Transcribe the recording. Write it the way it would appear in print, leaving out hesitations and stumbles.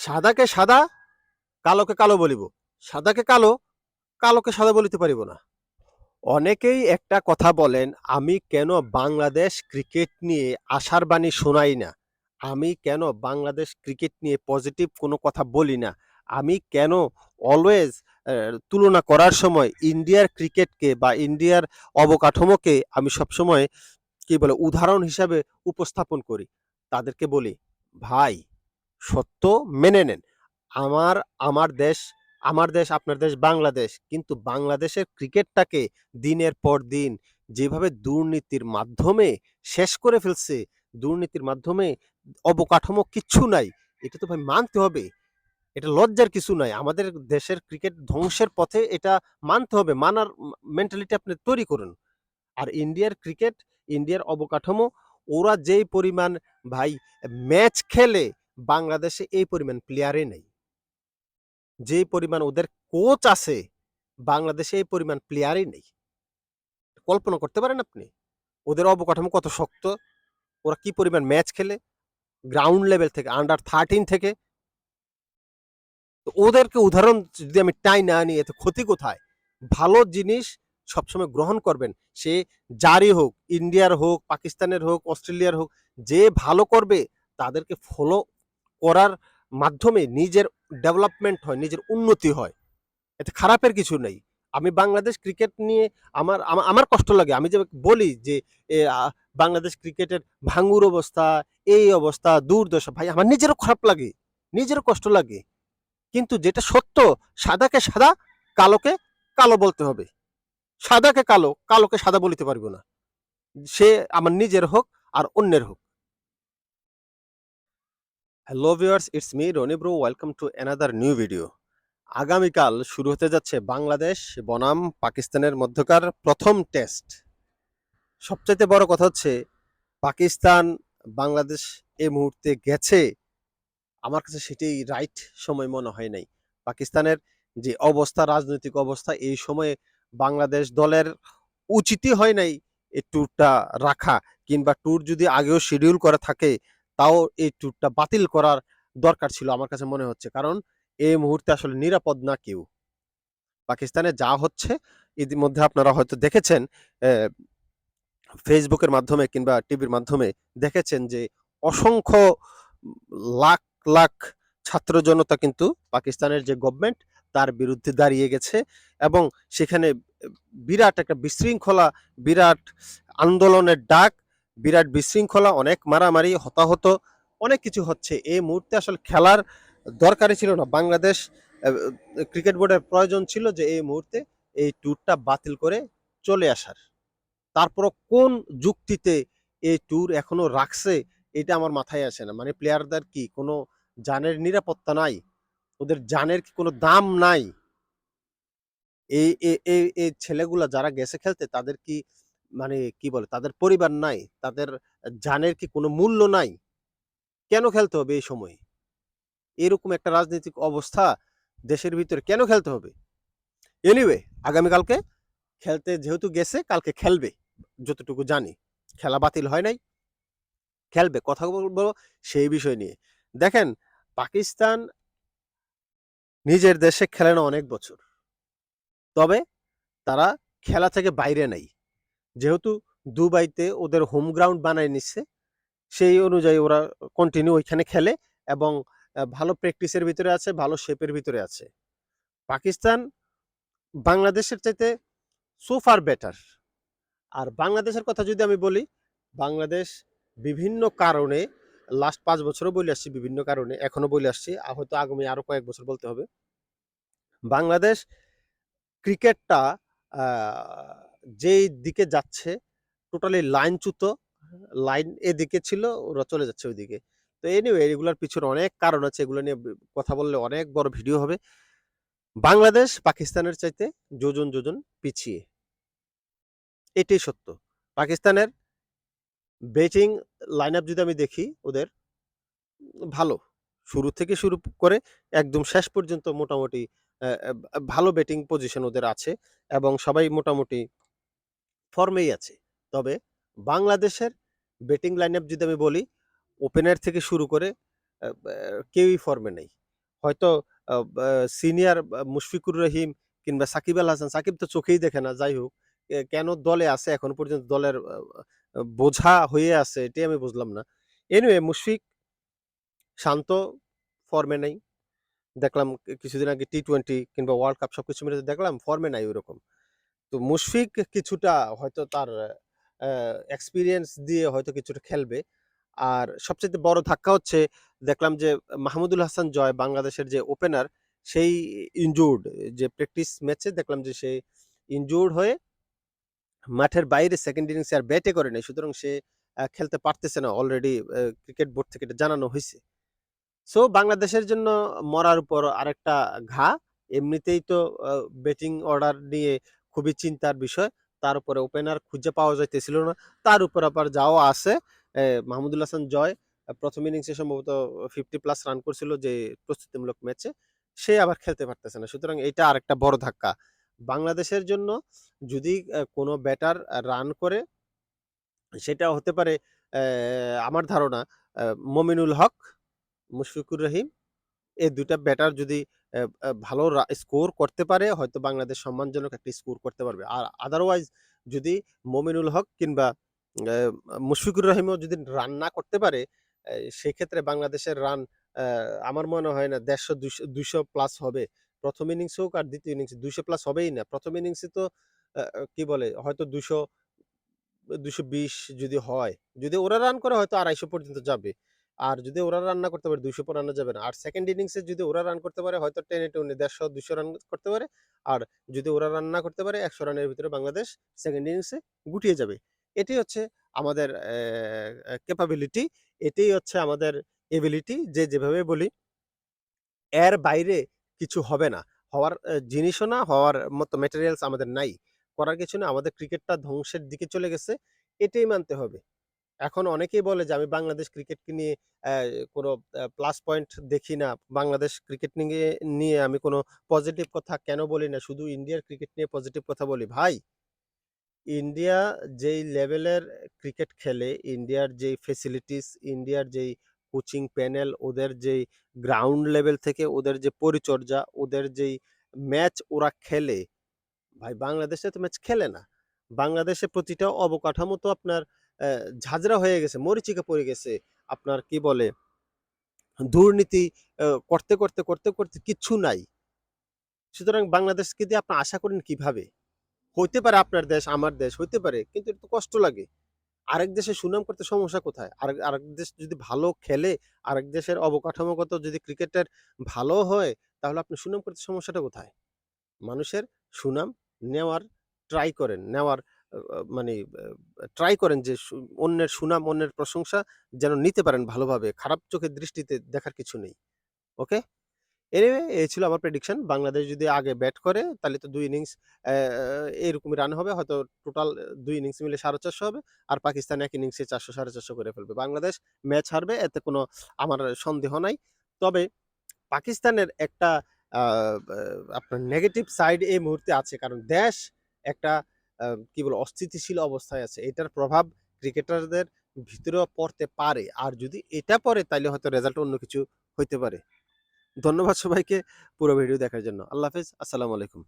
সাদাকে সাদা, কালোকে কালো বলিব। সাদাকে কালো, কালোকে সাদা বলিতে পারিব না। অনেকেই একটা কথা বলেন, আমি কেন বাংলাদেশ ক্রিকেট নিয়ে আশার বাণী শোনাই না? আমি কেন বাংলাদেশ ক্রিকেট নিয়ে পজিটিভ কোনো কথা বলি না? আমি কেন অলওয়েজ তুলনা করার সময় ইন্ডিয়ার ক্রিকেটকে বা ইন্ডিয়ার অবকাঠামোকে আমি সবসময় কি বলে উদাহরণ হিসাবে উপস্থাপন করি? তাদেরকে বলি, ভাই সত্য মেনে নেন। আমার আমার দেশ আমার দেশ আপনার দেশ বাংলাদেশ। কিন্তু বাংলাদেশের ক্রিকেটটাকে দিনের পর দিন যেভাবে দুর্নীতির মাধ্যমে শেষ করে ফেলছে, দুর্নীতির মাধ্যমে অবকাঠামো কিচ্ছু নাই। এটা তো ভাই মানতে হবে। এটা লজ্জার কিছু নাই। আমাদের দেশের ক্রিকেট ধ্বংসের পথে, এটা মানতে হবে। মানার মেন্টালিটি আপনি তৈরি করুন। আর ইন্ডিয়ার ক্রিকেট, ইন্ডিয়ার অবকাঠামো, ওরা যেই পরিমাণ ভাই ম্যাচ খেলে, বাংলাদেশে এই পরিমাণ প্লেয়ারই নেই। যেই পরিমাণ ওদের কোচ আছে, বাংলাদেশে এই পরিমাণ প্লেয়ারই নেই। কল্পনা করতে পারেন আপনি? ওদের অবকাঠামো কত শক্ত, ওরা কি পরিমাণ ম্যাচ খেলে গ্রাউন্ড লেভেল থেকে, আন্ডার 13 থেকে। তো ওদেরকে উদাহরণ যদি আমি টাইনা আনি, এতে ক্ষতি কোথায়? ভালো জিনিস সবসময় গ্রহণ করবেন। সে যারই হোক, ইন্ডিয়ার হোক, পাকিস্তানের হোক, অস্ট্রেলিয়ার হোক, যে ভালো করবে তাদেরকে ফলো করার মাধ্যমে নিজের ডেভেলপমেন্ট হয়, নিজের উন্নতি হয়। এতে খারাপের কিছু নেই। আমি বাংলাদেশ ক্রিকেট নিয়ে আমার কষ্ট লাগে। আমি যে বলি যে এ বাংলাদেশ ক্রিকেটের ভাঙুর অবস্থা, এই অবস্থা, দুর্দশা, ভাই আমার নিজেরও খারাপ লাগে, নিজেরও কষ্ট লাগে। কিন্তু যেটা সত্য, সাদাকে সাদা, কালোকে কালো বলতে হবে। সাদাকে কালো, কালোকে সাদা বলিতে পারবো না। সে আমার নিজের হোক আর অন্যের হোক। Hello viewers, it's me Roni bro. Welcome to another new video. আগামীকাল শুরু হতে যাচ্ছে বাংলাদেশ বনাম পাকিস্তানের মধ্যকার প্রথম টেস্ট। সবচাইতে বড় কথা হচ্ছে, পাকিস্তান বাংলাদেশ এই মুহূর্তে গেছে, আমার কাছে সেটাই রাইট সময় মনে হয় নাই। পাকিস্তানের যে অবস্থা, রাজনৈতিক অবস্থা, এই সময়ে বাংলাদেশ দলের উচিতই হয় নাই এই ট্যুরটা রাখা, কিংবা ট্যুর যদি আগেও শিডিউল করা থাকে তাও এই ট্যুরটা বাতিল করার দরকার ছিল আমার কাছে মনে হচ্ছে। কারণ এই মুহূর্তে আসলে নিরাপদ না কেউ। পাকিস্তানে যা হচ্ছে ইতিমধ্যে আপনারা হয়তো দেখেছেন, ফেসবুকের মাধ্যমে কিংবা টিভির মাধ্যমে দেখেছেন যে অসংখ্য লাখ লাখ ছাত্র জনতা কিন্তু পাকিস্তানের যে গভর্নমেন্ট তার বিরুদ্ধে দাঁড়িয়ে গেছে, এবং সেখানে বিরাট একটা বিশৃঙ্খলা, বিরাট আন্দোলনের ডাক, বিরাট বিশৃঙ্খলা, অনেক মারামারি, হতাহত, অনেক কিছু হচ্ছে। এই মুহূর্তে আসলে খেলার দরকারই ছিল না। বাংলাদেশ ক্রিকেট বোর্ডের প্রয়োজন ছিল যে এই মুহূর্তে এই ট্যুরটা বাতিল করে চলে আসার। তারপরও কোন যুক্তিতে এই ট্যুর এখনো রাখছে, এটা আমার মাথায় আসে না। মানে প্লেয়ারদের কি কোনো জানের নিরাপত্তা নাই? ওদের জানের কি কোনো দাম নাই? এই ছেলেগুলা যারা গেছে খেলতে, তাদের কি মানে কি বলে, তাদের পরিবার নাই? তাদের জানের কি কোনো মূল্য নাই? কেন খেলতে হবে এই সময়ে? এরকম একটা রাজনৈতিক অবস্থা দেশের ভিতরে কেন খেলতে হবে? এনিওয়ে, আগামীকালকে খেলতে যেহেতু গেছে, কালকে খেলবে যতটুকু জানি। খেলা বাতিল হয় নাই, খেলবে। কথা বলবো সেই বিষয় নিয়ে। দেখেন, পাকিস্তান নিজের দেশে খেলে না অনেক বছর। তবে তারা খেলা থেকে বাইরে নাই। যেহেতু দুবাইতে ওদের হোম গ্রাউন্ড বানায় নিচ্ছে, সেই অনুযায়ী ওরা কন্টিনিউ ওইখানে খেলে, এবং ভালো প্র্যাকটিসের ভিতরে আছে, ভালো শেপের ভিতরে আছে। পাকিস্তান বাংলাদেশের চাইতে সো ফার বেটার। আর বাংলাদেশের কথা যদি আমি বলি, বাংলাদেশ বিভিন্ন কারণে লাস্ট ৫ বছরও বলে আসছি, বিভিন্ন কারণে এখনো বলে আসছি, হয়তো আগামী আরো কয়েক বছর বলতে হবে। বাংলাদেশ ক্রিকেটটা যেই দিকে যাচ্ছে, টোটালি লাইনচ্যুত। লাইন এদিকে ছিল, ওরা চলে যাচ্ছে ওইদিকে। তো এনিওয়ে, এগুলোর পিছনে অনেক কারণ আছে, এগুলো নিয়ে কথা বললে অনেক বড় ভিডিও হবে। বাংলাদেশ পাকিস্তানের চাইতে যোজন যোজন পিছিয়ে, এটাই সত্য। পাকিস্তানের ব্যাটিং লাইন আপ যদি আমি দেখি, ওদের ভালো। শুরু থেকে শুরু করে একদম শেষ পর্যন্ত মোটামুটি ভালো ব্যাটিং পজিশন ওদের আছে, এবং সবাই মোটামুটি ফর্মেই আছে। তবে বাংলাদেশের ব্যাটিং লাইন আপ যদি আমি বলি, ওপেনার থেকে শুরু করে কেউই ফর্মে নেই। হয়তো সিনিয়র মুশফিকুর রহিম কিংবা সাকিব আল হাসান, সাকিব তো চোখেই দেখে না। যাই হোক, কেন দলে আছে এখনো পর্যন্ত দলের বোঝা হয়ে আছে এটাই আমি বুঝলাম না। এনিওয়ে মুশফিক শান্ত, ফর্মে নাই। দেখলাম কিছুদিন আগে টি-20 কিংবা ওয়ার্ল্ড কাপ সবকিছু মিলে দেখলাম ফর্মে নাই ওরকম। তো মুশফিক কিছুটা হয়তো তার এক্সপেরিয়েন্স দিয়ে হয়তো কিছুটা খেলবে। আর সবচাইতে বড় ধাক্কা হচ্ছে দেখলাম যে মাহমুদুল হাসান জয় বাংলাদেশের যে ওপেনার সেই ইনজুরড, যে প্র্যাকটিস ম্যাচে দেখলাম যে সে ইনজুরড হয়ে মাঠের বাইরে সেকেন্ড ইনিংসে আর ব্যাটে করে নাই। সুতরাং সে খেলতে পারতেছে না। অলরেডি ক্রিকেট বোর্ড থেকে এটা জানানো হইছে। সো বাংলাদেশের জন্য মরার উপর আরেকটা ঘা। এমনিতেই তো আ ব্যাটিং অর্ডার নিয়ে খুবই চিন্তার বিষয়। তার উপরে ওপেনার খুঁজে পাওয়া যাইতেছিল না। তার উপর আবার যাও আছে মাহমুদুল হাসান জয় ১ম ইনিংসে সম্ভবত ৫০ প্লাস রান করছিল যে প্রস্তুতিমূলক ম্যাচে। সে আবার খেলতে পারতেছে না। সুতরাং এইটা আরেকটা বড় ধাক্কা। বাংলাদেশের জন্য যদি কোনো ব্যাটার রান করে সেটা হতে পারে আমার ধারণা আ মমিনুল হক, মুশফিকুর রহিম, এই ২ টা ব্যাটার যদি ভালো স্কোর করতে পারে হয়তো বাংলাদেশ সম্মানজনক একটা স্কোর করতে পারবে। আর আদারওয়াইজ যদি মমিনুল হক কিংবা অ্যা মুশফিকুর রহিমও যদি রান না করতে পারে, সেক্ষেত্রে বাংলাদেশের রান অ্যা আমার মনে হয় না ১৫০-২০০ প্লাস হবে। ১ম ইনিংস হোক আর ২য় ইনিংসে ২০০ প্লাস হবেই না। ১ম ইনিংসে তো কি বলে হয়তো ২২০ যদি হয়, যদি ওরা রান করে হয়তো ২৫০ পর্যন্ত যাবে। আর যদি ওরা রান না করতে পারে ২০০ পরানো যাবে না। আর সেকেন্ড ইনিংসে যদি ওরা রান করতে পারে হয়তো টেনে টুনে ১৫০-২০০ রান করতে পারে। আর যদি ওরা রান না করতে পারে ১০০ রানের ভিতরে বাংলাদেশ সেকেন্ড ইনিংসে গুটিয়ে যাবে। এটাই হচ্ছে আমাদের ক্যাপাবিলিটি, এটাই হচ্ছে আমাদের এবিলিটি, যে যেভাবে বলি এর বাইরে কিছু হবে না। হওয়ার জিনিসও না, হওয়ার মতো ম্যাটেরিয়ালস আমাদের নাই। করার কিছু না। আমাদের ক্রিকেটটা ধ্বংসের দিকে চলে গেছে। এটাই মানতে হবে। এখন অনেকেই বলে যে আমি বাংলাদেশ ক্রিকেটকে নিয়ে অ্যা কোনো প্লাস পয়েন্ট দেখি না। বাংলাদেশ ক্রিকেট নিয়ে নিয়ে আমি কোনো পজিটিভ কথা কেন বলি না? শুধু ইন্ডিয়ার ক্রিকেট নিয়ে পজিটিভ কথা বলি। ভাই, ইন্ডিয়া যেই লেভেলের ক্রিকেট খেলে, ইন্ডিয়ার যেই ফেসিলিটিস, ইন্ডিয়ার যেই কোচিং প্যানেল, ওদের যেই গ্রাউন্ড লেভেল থেকে ওদের যে পরিচর্যা, ওদের যেই ম্যাচ ওরা খেলে, ভাই বাংলাদেশে তো ম্যাচ খেলে না। বাংলাদেশে প্রতিটা অবকাঠামো তো আপনার অ্যা ঝাঁঝরা হয়ে গেছে, মরীচিকা পড়ে গেছে। আপনার কি বলে? দুর্নীতি করতে কিচ্ছু নাই। সুতরাং বাংলাদেশকে দিয়ে আপনি আশা করেন কিভাবে? হইতে পারে আপনার দেশ, আমার দেশ হইতে পারে। কিন্তু এটা তো কষ্ট লাগে। আরেক দেশের সুনাম করতে সমস্যা কোথায়? আরেক আরেক দেশ যদি ভালো খেলে, আরেক দেশের অবকাঠামোগত যদি ক্রিকেটের ভালো হয়, তাহলে আপনি সুনাম করতে সমস্যাটা কোথায়? মানুষের সুনাম নেওয়ার ট্রাই করেন। নেওয়ার মানে ট্রাই করেন যে অন্যের সুনাম, অন্যের প্রশংসা যেন নিতে পারেন ভালোভাবে। খারাপ চোখের দৃষ্টিতে দেখার কিছু নেই। ওকে? এনিওয়ে এই ছিল আমার প্রেডিকশন। বাংলাদেশ যদি আগে ব্যাট করে তাহলে তো ২ ইনিংস অ্যা এরকমই রান হবে। হয়তো টোটাল ২ ইনিংস মিলে ৪৫০ হবে। আর পাকিস্তান ১ ইনিংসে ৪০০, ৪৫০ করে ফেলবে। বাংলাদেশ ম্যাচ হারবে, এতে কোনো আমার সন্দেহ নাই। তবে পাকিস্তানের একটা আ বা আপনার নেগেটিভ সাইড এই মুহূর্তে আছে। কারণ দেশ একটা আ কি বলবো অস্থিতিশীল অবস্থায় আছে। এটার প্রভাব ক্রিকেটারদের ভিতরেও পড়তে পারে। আর যদি এটা পড়ে তাইলে হয়তো রেজাল্ট অন্য কিছু হইতে পারে। ধন্যবাদ সবাইকে পুরো ভিডিও দেখার জন্য। আল্লাহ হাফেজ। আসসালামু আলাইকুম।